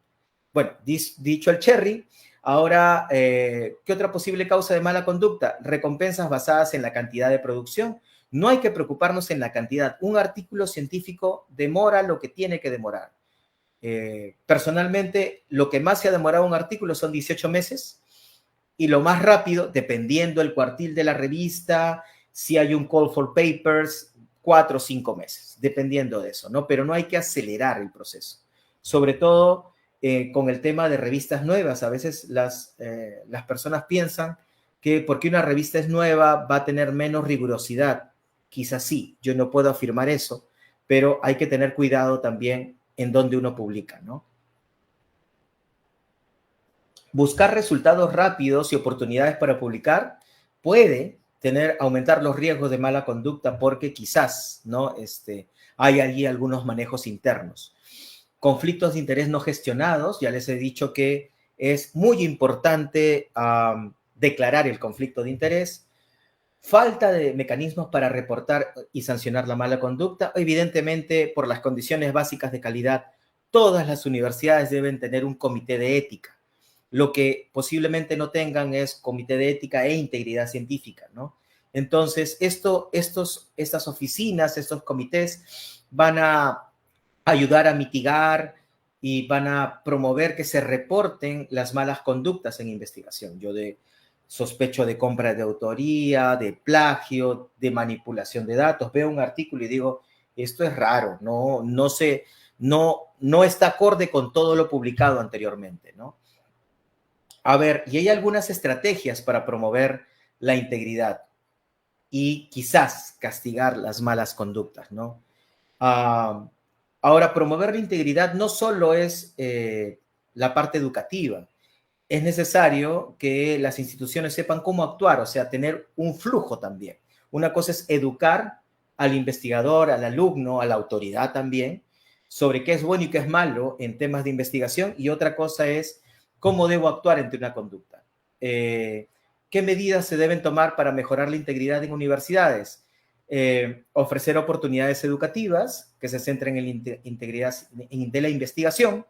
Bueno, dicho el cherry, ahora, ¿qué otra posible causa de mala conducta? Recompensas basadas en la cantidad de producción. No hay que preocuparnos en la cantidad. Un artículo científico demora lo que tiene que demorar. Personalmente, lo que más se ha demorado un artículo son 18 meses y lo más rápido, dependiendo el cuartil de la revista, si hay un call for papers, 4 o 5 meses, dependiendo de eso, ¿no? Pero no hay que acelerar el proceso. Sobre todo con el tema de revistas nuevas. A veces las personas piensan que porque una revista es nueva va a tener menos rigurosidad. Quizás sí, yo no puedo afirmar eso, pero hay que tener cuidado también en donde uno publica, ¿no? Buscar resultados rápidos y oportunidades para publicar puede aumentar los riesgos de mala conducta porque quizás, ¿no? Hay allí algunos manejos internos. Conflictos de interés no gestionados, ya les he dicho que es muy importante declarar el conflicto de interés. Falta de mecanismos para reportar y sancionar la mala conducta. Evidentemente, por las condiciones básicas de calidad, todas las universidades deben tener un comité de ética. Lo que posiblemente no tengan es comité de ética e integridad científica, ¿no? Entonces, estas oficinas, estos comités van a ayudar a mitigar y van a promover que se reporten las malas conductas en investigación. Yo sospecho de compra de autoría, de plagio, de manipulación de datos. Veo un artículo y digo, esto es raro, no está acorde con todo lo publicado anteriormente, ¿no? A ver, y hay algunas estrategias para promover la integridad y quizás castigar las malas conductas, ¿no? Ahora, promover la integridad no solo es la parte educativa, es necesario que las instituciones sepan cómo actuar, o sea, tener un flujo también. Una cosa es educar al investigador, al alumno, a la autoridad también, sobre qué es bueno y qué es malo en temas de investigación, y otra cosa es cómo debo actuar ante una conducta. ¿Qué medidas se deben tomar para mejorar la integridad en universidades? Ofrecer oportunidades educativas que se centren en la integridad de la investigación.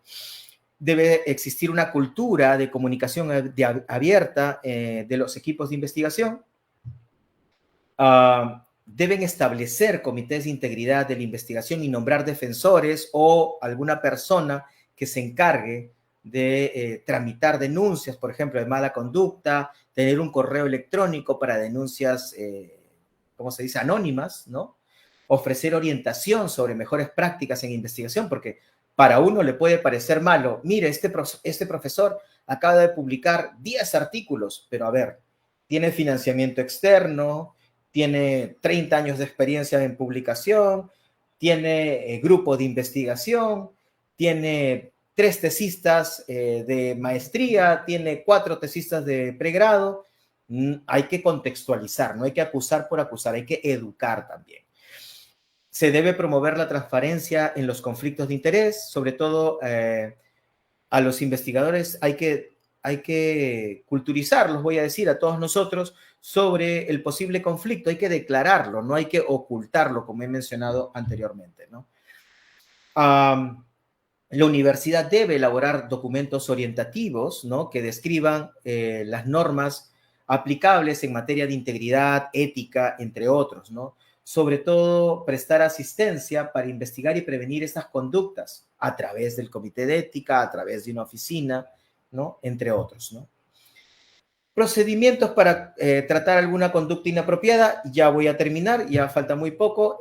Debe existir una cultura de comunicación abierta de los equipos de investigación. Deben establecer comités de integridad de la investigación y nombrar defensores o alguna persona que se encargue de tramitar denuncias, por ejemplo, de mala conducta, tener un correo electrónico para denuncias, ¿cómo se dice?, anónimas, ¿no? Ofrecer orientación sobre mejores prácticas en investigación, porque para uno le puede parecer malo. Mire, este profesor acaba de publicar 10 artículos, pero a ver, tiene financiamiento externo, tiene 30 años de experiencia en publicación, tiene grupo de investigación, tiene 3 tesistas de maestría, tiene 4 tesistas de pregrado. Hay que contextualizar, no hay que acusar por acusar, hay que educar también. Se debe promover la transparencia en los conflictos de interés, sobre todo a los investigadores hay que hay que culturizarlos, voy a decir, a todos nosotros sobre el posible conflicto. Hay que declararlo, no hay que ocultarlo, como he mencionado anteriormente, ¿no? La universidad debe elaborar documentos orientativos, ¿no?, que describan las normas aplicables en materia de integridad, ética, entre otros, ¿no? Sobre todo, prestar asistencia para investigar y prevenir estas conductas a través del comité de ética, a través de una oficina, ¿no?, entre otros, ¿no? Procedimientos para tratar alguna conducta inapropiada. Ya voy a terminar, ya falta muy poco.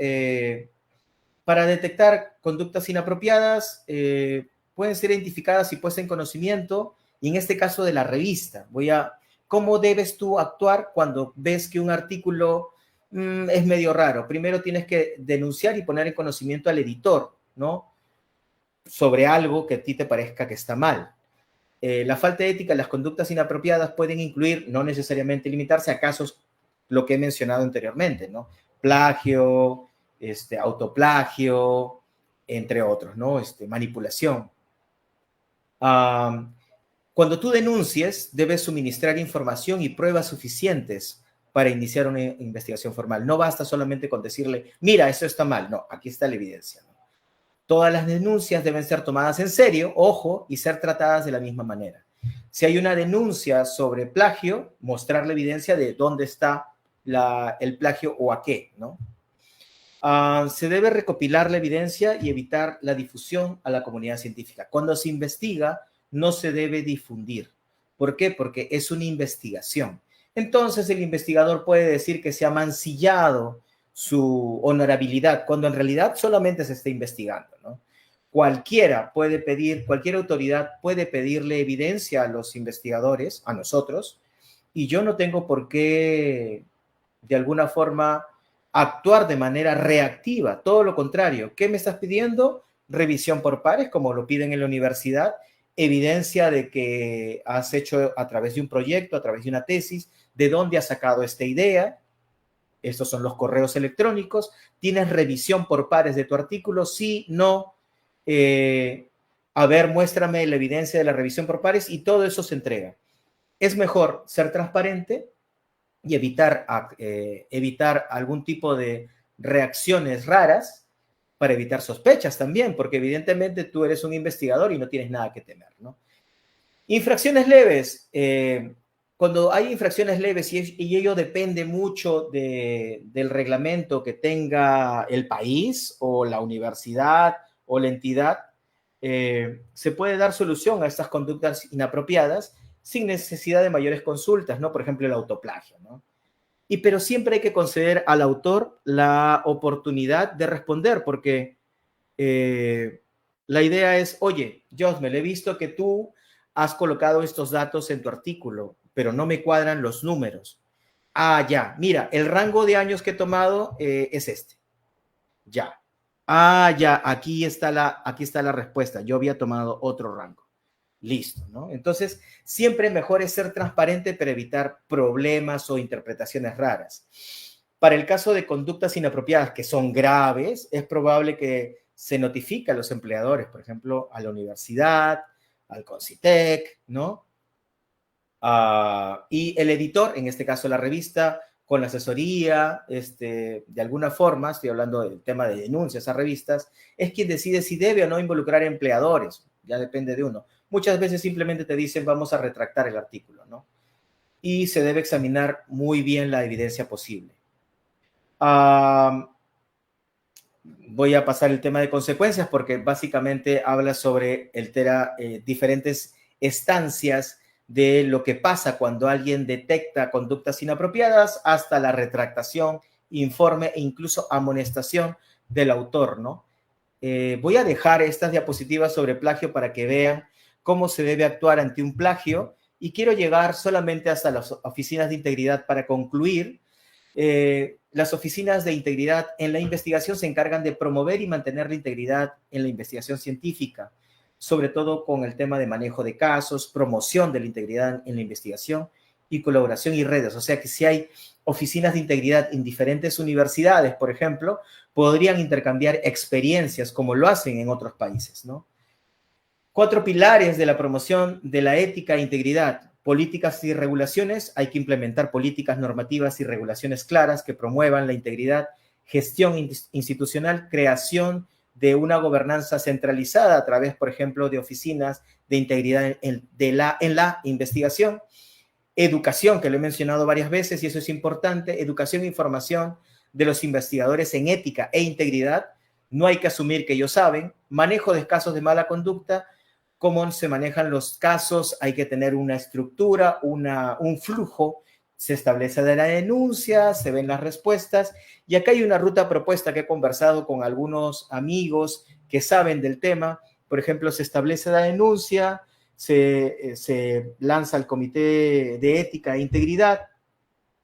Para detectar conductas inapropiadas, pueden ser identificadas y puestas en conocimiento, y en este caso de la revista. ¿Cómo debes tú actuar cuando ves que un artículo es medio raro? Primero tienes que denunciar y poner en conocimiento al editor, ¿no?, sobre algo que a ti te parezca que está mal. La falta de ética, las conductas inapropiadas pueden incluir, no necesariamente limitarse a casos, lo que he mencionado anteriormente, ¿no? Plagio, autoplagio, entre otros, ¿no? Manipulación. Cuando tú denuncies, debes suministrar información y pruebas suficientes para iniciar una investigación formal. No basta solamente con decirle, mira, eso está mal. No, aquí está la evidencia, ¿no? Todas las denuncias deben ser tomadas en serio, ojo, y ser tratadas de la misma manera. Si hay una denuncia sobre plagio, mostrar la evidencia de dónde está el plagio o a qué, ¿no? Se debe recopilar la evidencia y evitar la difusión a la comunidad científica. Cuando se investiga, no se debe difundir. ¿Por qué? Porque es una investigación. Entonces, el investigador puede decir que se ha mancillado su honorabilidad, cuando en realidad solamente se está investigando, ¿no? Cualquier autoridad puede pedirle evidencia a los investigadores, a nosotros, y yo no tengo por qué, de alguna forma, actuar de manera reactiva. Todo lo contrario. ¿Qué me estás pidiendo? Revisión por pares, como lo piden en la universidad, evidencia de que has hecho a través de un proyecto, a través de una tesis, de dónde has sacado esta idea. Estos son los correos electrónicos. ¿Tienes revisión por pares de tu artículo? Sí, no. A ver, muéstrame la evidencia de la revisión por pares, y todo eso se entrega. Es mejor ser transparente y evitar algún tipo de reacciones raras, para evitar sospechas también, porque evidentemente tú eres un investigador y no tienes nada que temer, ¿no? Infracciones leves. Cuando hay infracciones leves y ello depende mucho del reglamento que tenga el país o la universidad o la entidad, se puede dar solución a estas conductas inapropiadas sin necesidad de mayores consultas, ¿no? Por ejemplo, el autoplagio, ¿no? Pero siempre hay que conceder al autor la oportunidad de responder, porque la idea es, oye, Josmel, he visto que tú has colocado estos datos en tu artículo, pero no me cuadran los números. Ya, mira, el rango de años que he tomado es este. Ya. Ya, aquí está la respuesta. Yo había tomado otro rango. Listo, ¿no? Entonces, siempre mejor es ser transparente para evitar problemas o interpretaciones raras. Para el caso de conductas inapropiadas que son graves, es probable que se notifique a los empleadores, por ejemplo, a la universidad, al CONCITEC, ¿no? Y el editor, en este caso la revista, con la asesoría, de alguna forma, estoy hablando del tema de denuncias a revistas, es quien decide si debe o no involucrar empleadores. Ya depende de uno. Muchas veces simplemente te dicen, vamos a retractar el artículo, ¿no? Y se debe examinar muy bien la evidencia posible. Voy a pasar el tema de consecuencias, porque básicamente habla sobre diferentes estancias de lo que pasa cuando alguien detecta conductas inapropiadas, hasta la retractación, informe e incluso amonestación del autor, ¿no? Voy a dejar estas diapositivas sobre plagio para que vean cómo se debe actuar ante un plagio, y quiero llegar solamente hasta las oficinas de integridad para concluir. Las oficinas de integridad en la investigación se encargan de promover y mantener la integridad en la investigación científica, sobre todo con el tema de manejo de casos, promoción de la integridad en la investigación y colaboración y redes. O sea que si hay oficinas de integridad en diferentes universidades, por ejemplo, podrían intercambiar experiencias como lo hacen en otros países, ¿no? 4 pilares de la promoción de la ética e integridad. Políticas y regulaciones. Hay que implementar políticas normativas y regulaciones claras que promuevan la integridad, gestión institucional, creación de una gobernanza centralizada a través, por ejemplo, de oficinas de integridad en la investigación. Educación, que lo he mencionado varias veces y eso es importante, educación e información de los investigadores en ética e integridad. No hay que asumir que ellos saben. Manejo de casos de mala conducta, cómo se manejan los casos, hay que tener una estructura, un flujo, se establece de la denuncia, se ven las respuestas, y acá hay una ruta propuesta que he conversado con algunos amigos que saben del tema. Por ejemplo, se establece la denuncia, se lanza al Comité de Ética e Integridad,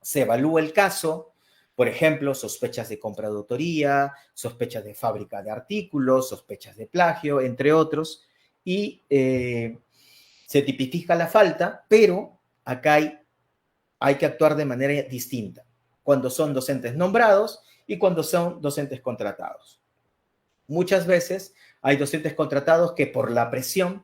se evalúa el caso, por ejemplo, sospechas de compra de autoría, sospechas de fábrica de artículos, sospechas de plagio, entre otros, y se tipifica la falta, pero acá hay que actuar de manera distinta, cuando son docentes nombrados y cuando son docentes contratados. Muchas veces hay docentes contratados que por la presión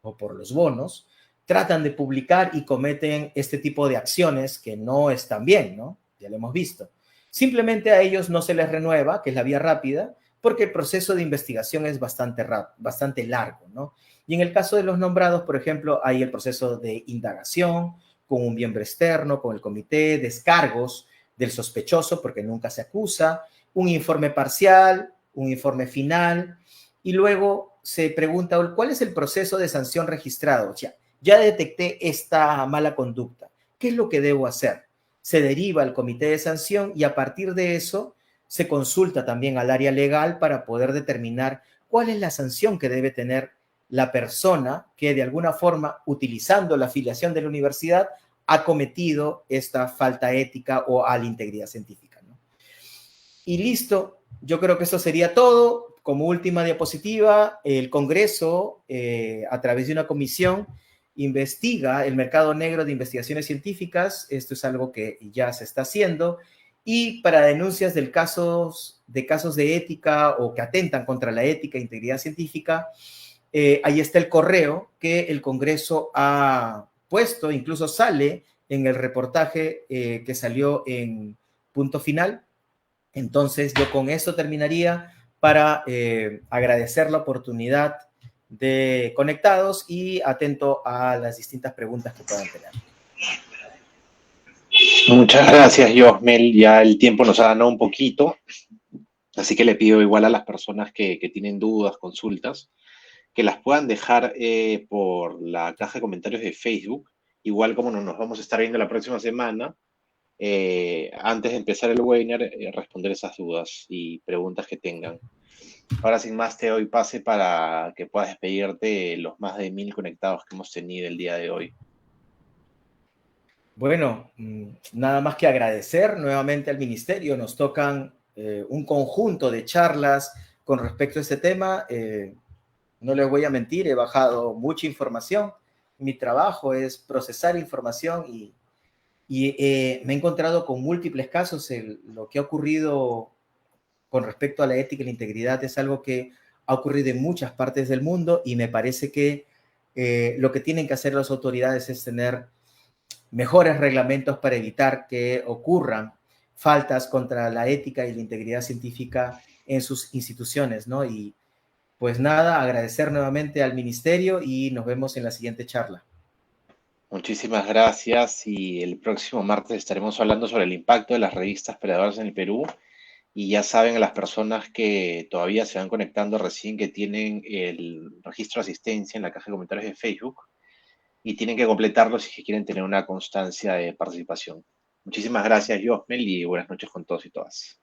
o por los bonos tratan de publicar y cometen este tipo de acciones que no están bien, ¿no? Ya lo hemos visto. Simplemente a ellos no se les renueva, que es la vía rápida, porque el proceso de investigación es bastante largo, ¿no? Y en el caso de los nombrados, por ejemplo, hay el proceso de indagación con un miembro externo, con el comité, descargos del sospechoso, porque nunca se acusa, un informe parcial, un informe final, y luego se pregunta, ¿cuál es el proceso de sanción registrado? Ya detecté esta mala conducta. ¿Qué es lo que debo hacer? Se deriva al comité de sanción y a partir de eso se consulta también al área legal para poder determinar cuál es la sanción que debe tener la persona que de alguna forma, utilizando la afiliación de la universidad, ha cometido esta falta ética o a la integridad científica, ¿no? Y listo, yo creo que eso sería todo. Como última diapositiva, el Congreso, a través de una comisión, investiga el mercado negro de investigaciones científicas. Esto es algo que ya se está haciendo. Y para denuncias de casos de ética o que atentan contra la ética e integridad científica, ahí está el correo que el Congreso ha puesto, incluso sale en el reportaje que salió en Punto Final. Entonces, yo con esto terminaría para agradecer la oportunidad de conectados y atento a las distintas preguntas que puedan tener. Muchas gracias, Josmel. Ya el tiempo nos ha ganado un poquito, así que le pido igual a las personas que tienen dudas, consultas, que las puedan dejar por la caja de comentarios de Facebook, igual como nos vamos a estar viendo la próxima semana. Antes de empezar el webinar, responder esas dudas y preguntas que tengan. Ahora, sin más, te doy pase para que puedas despedirte de los más de 1000 conectados que hemos tenido el día de hoy. Bueno, nada más que agradecer nuevamente al Ministerio. Nos tocan un conjunto de charlas con respecto a este tema. No les voy a mentir, he bajado mucha información. Mi trabajo es procesar información y me he encontrado con múltiples casos. Lo que ha ocurrido con respecto a la ética y la integridad es algo que ha ocurrido en muchas partes del mundo y me parece que lo que tienen que hacer las autoridades es tener mejores reglamentos para evitar que ocurran faltas contra la ética y la integridad científica en sus instituciones, ¿no? Y pues nada, agradecer nuevamente al Ministerio y nos vemos en la siguiente charla. Muchísimas gracias y el próximo martes estaremos hablando sobre el impacto de las revistas predadoras en el Perú. Y ya saben a las personas que todavía se van conectando recién que tienen el registro de asistencia en la caja de comentarios de Facebook y tienen que completarlo si quieren tener una constancia de participación. Muchísimas gracias, Josmel, y buenas noches con todos y todas.